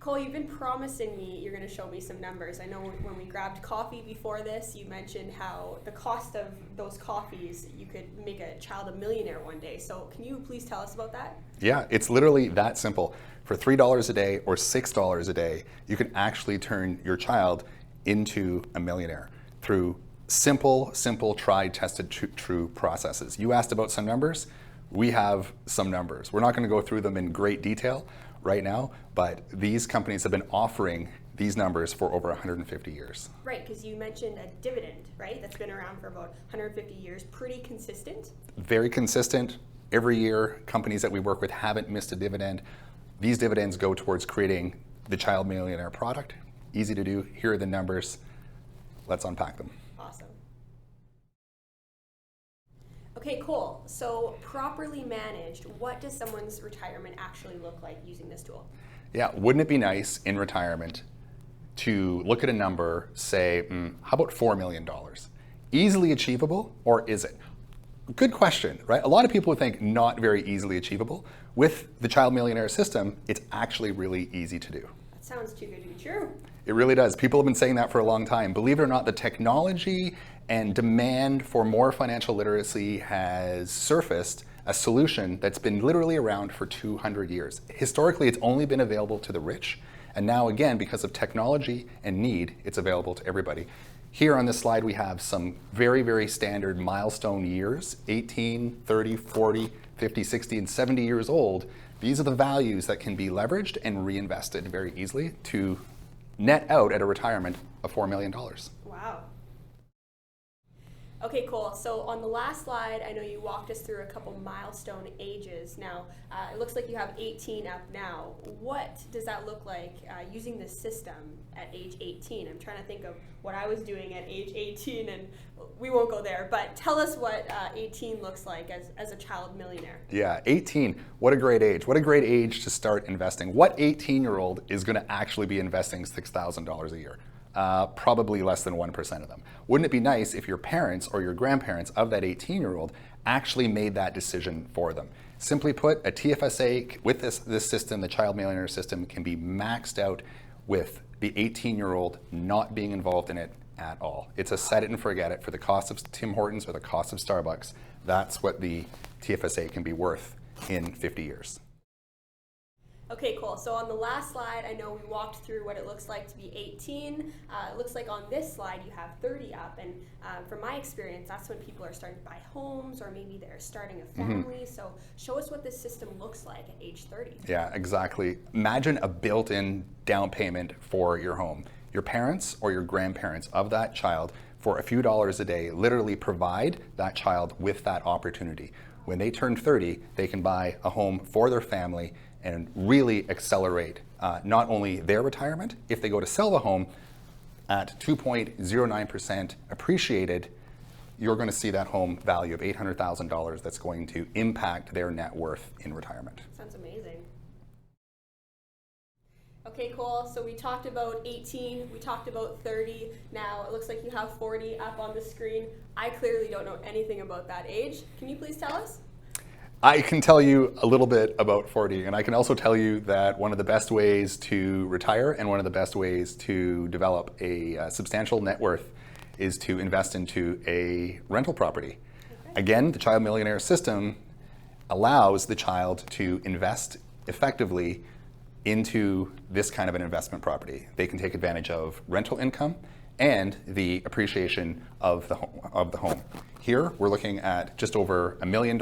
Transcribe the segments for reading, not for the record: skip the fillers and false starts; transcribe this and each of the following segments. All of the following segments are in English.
Cole, you've been promising me you're going to show me some numbers. I know when we grabbed coffee before this, you mentioned how the cost of those coffees, you could make a child a millionaire one day. So can you please tell us about that? Yeah, it's literally that simple. For $3 a day or $6 a day, you can actually turn your child into a millionaire through simple, tried, tested, true processes. You asked about some numbers. We have some numbers. We're not going to go through them in great detail right now, but these companies have been offering these numbers for over 150 years. Right, because you mentioned a dividend, right? That's been around for about 150 years. Pretty consistent? Very consistent. Every year, companies that we work with haven't missed a dividend. These dividends go towards creating the Child Millionaire product. Easy to do. Here are the numbers. Let's unpack them. Awesome. Okay, cool. So properly managed, what does someone's retirement actually look like using this tool? Yeah, wouldn't it be nice in retirement to look at a number, say, how about $4 million? Easily achievable, or is it? Good question, right? A lot of people would think not very easily achievable. With the Child Millionaire system, it's actually really easy to do. That sounds too good to be true. It really does. People have been saying that for a long time. Believe it or not, the technology and demand for more financial literacy has surfaced a solution that's been literally around for 200 years. Historically, it's only been available to the rich. And now again, because of technology and need, it's available to everybody. Here on this slide, we have some very standard milestone years, 18, 30, 40, 50, 60, and 70 years old. These are the values that can be leveraged and reinvested very easily to net out at a retirement of $4 million. Wow. Okay, cool. So on the last slide, I know you walked us through a couple milestone ages. Now, it looks like you have 18 up now. What does that look like using this system at age 18? I'm trying to think of what I was doing at age 18, and we won't go there. But tell us what 18 looks like as a child millionaire. Yeah, 18. What a great age. What a great age to start investing. What 18-year-old is going to actually be investing $6,000 a year? Probably less than 1% of them. Wouldn't it be nice if your parents or your grandparents of that 18-year-old actually made that decision for them? Simply put, a TFSA with this system, the Child Millionaire system, can be maxed out with the 18-year-old not being involved in it at all. It's a set it and forget it for the cost of Tim Hortons or the cost of Starbucks. That's what the TFSA can be worth in 50 years. Okay, cool. So on the last slide, I know we walked through what it looks like to be 18. It looks like on this slide you have 30 up, and from my experience, that's when people are starting to buy homes, or maybe they're starting a family. So show us what this system looks like at age 30. Yeah, exactly. Imagine a built-in down payment for your home. Your parents or your grandparents of that child, for a few dollars a day, literally provide that child with that opportunity. When they turn 30, they can buy a home for their family and really accelerate not only their retirement, if they go to sell the home at 2.09% appreciated, you're going to see that home value of $800,000 that's going to impact their net worth in retirement. Sounds amazing. Okay, cool. So we talked about 18, we talked about 30. Now it looks like you have 40 up on the screen. I clearly don't know anything about that age. Can you please tell us? I can tell you a little bit about 40, and I can also tell you that one of the best ways to retire and one of the best ways to develop a substantial net worth is to invest into a rental property. Okay. Again, the Child Millionaire system allows the child to invest effectively into this kind of an investment property. They can take advantage of rental income and the appreciation of the home. Here, we're looking at just over $1 million.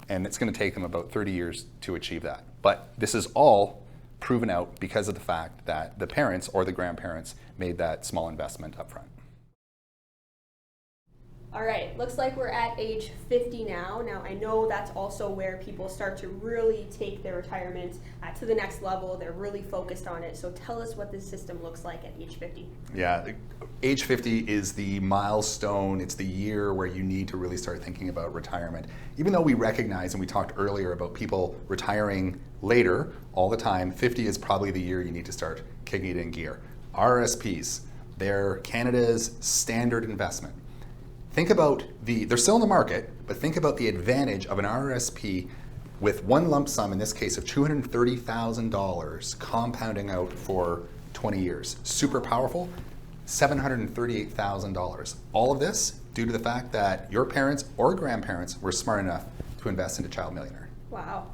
And it's going to take them about 30 years to achieve that. But this is all proven out because of the fact that the parents or the grandparents made that small investment up front. All right, looks like we're at age 50 now. Now, I know that's also where people start to really take their retirement to the next level. They're really focused on it. So tell us what this system looks like at age 50. Yeah, age 50 is the milestone. It's the year where you need to really start thinking about retirement. Even though we recognize, and we talked earlier about people retiring later all the time, 50 is probably the year you need to start kicking it in gear. RRSPs, they're Canada's standard investment. Think about they're still in the market, but think about the advantage of an RRSP with one lump sum, in this case of $230,000, compounding out for 20 years. Super powerful, $738,000. All of this due to the fact that your parents or grandparents were smart enough to invest into Child Millionaire. Wow.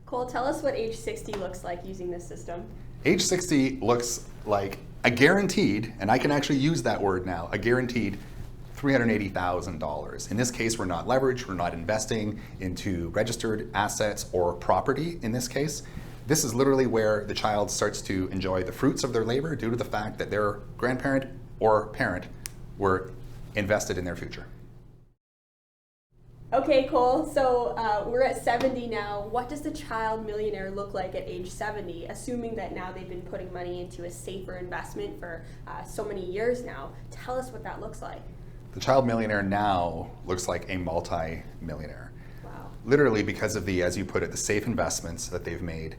Cole, tell us what age 60 looks like using this system. Age 60 looks like a guaranteed, and I can actually use that word now, a guaranteed $380,000. In this case, we're not leveraged, we're not investing into registered assets or property in this case. This is literally where the child starts to enjoy the fruits of their labor due to the fact that their grandparent or parent were invested in their future. Okay, Cole, so we're at 70 now. What does the Child Millionaire look like at age 70, assuming that now they've been putting money into a safer investment for so many years now? Tell us what that looks like. The Child Millionaire now looks like a multi-millionaire. Wow. Literally because of the, as you put it, the safe investments that they've made,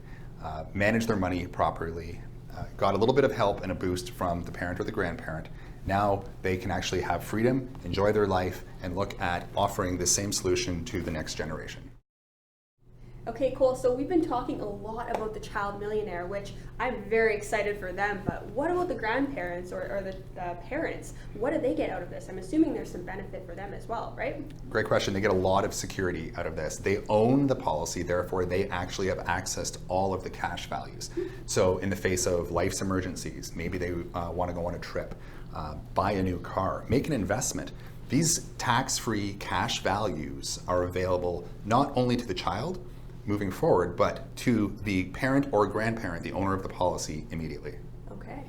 managed their money properly, got a little bit of help and a boost from the parent or the grandparent. Now they can actually have freedom, enjoy their life, and look at offering the same solution to the next generation. Okay, cool. So we've been talking a lot about the Child Millionaire, which I'm very excited for them, but what about the grandparents or the parents? What do they get out of this? I'm assuming there's some benefit for them as well, right? Great question. They get a lot of security out of this. They own the policy, therefore they actually have access to all of the cash values. So in the face of life's emergencies, maybe they want to go on a trip, buy a new car, make an investment. These tax-free cash values are available not only to the child moving forward, but to the parent or grandparent, the owner of the policy, immediately. Okay.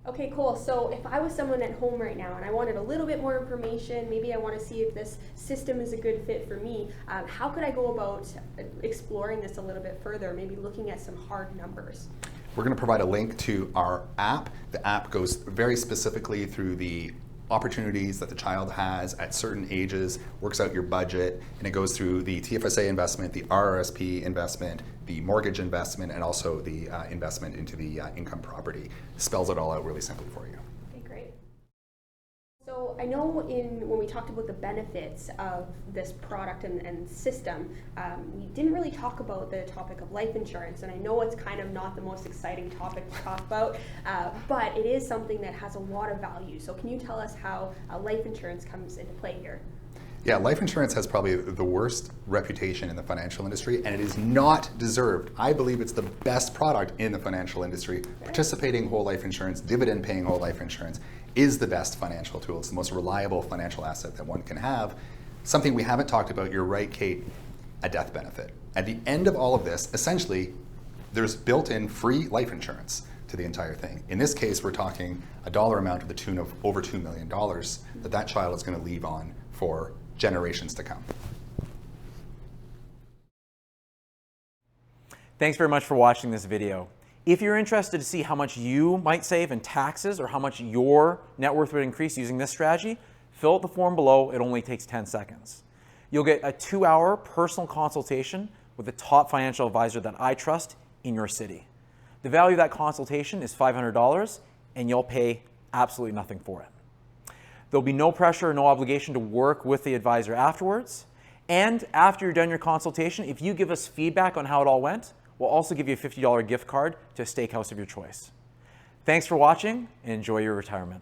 Okay, cool. So if I was someone at home right now and I wanted a little bit more information, maybe I want to see if this system is a good fit for me, how could I go about exploring this a little bit further, maybe looking at some hard numbers? We're going to provide a link to our app. The app goes very specifically through the opportunities that the child has at certain ages, works out your budget, and it goes through the TFSA investment, the RRSP investment, the mortgage investment, and also the investment into the income property. Spells it all out really simply for you. Okay, great. So I know when we talked about the benefits of this product and system, we didn't really talk about the topic of life insurance, and I know it's kind of not the most exciting topic to talk about, but it is something that has a lot of value. So can you tell us how life insurance comes into play here? Yeah, life insurance has probably the worst reputation in the financial industry, and it is not deserved. I believe it's the best product in the financial industry. Participating whole life insurance, dividend paying whole life insurance is the best financial tool. It's the most reliable financial asset that one can have. Something we haven't talked about, you're right, Kate, a death benefit. At the end of all of this, essentially, there's built-in free life insurance to the entire thing. In this case, we're talking a dollar amount to the tune of over $2 million that child is going to leave on for generations to come. Thanks very much for watching this video. If you're interested to see how much you might save in taxes or how much your net worth would increase using this strategy, fill out the form below. It only takes 10 seconds. You'll get a 2-hour personal consultation with a top financial advisor that I trust in your city. The value of that consultation is $500, and you'll pay absolutely nothing for it. There'll be no pressure or no obligation to work with the advisor afterwards. And after you're done your consultation, if you give us feedback on how it all went, we'll also give you a $50 gift card to a steakhouse of your choice. Thanks for watching, and enjoy your retirement.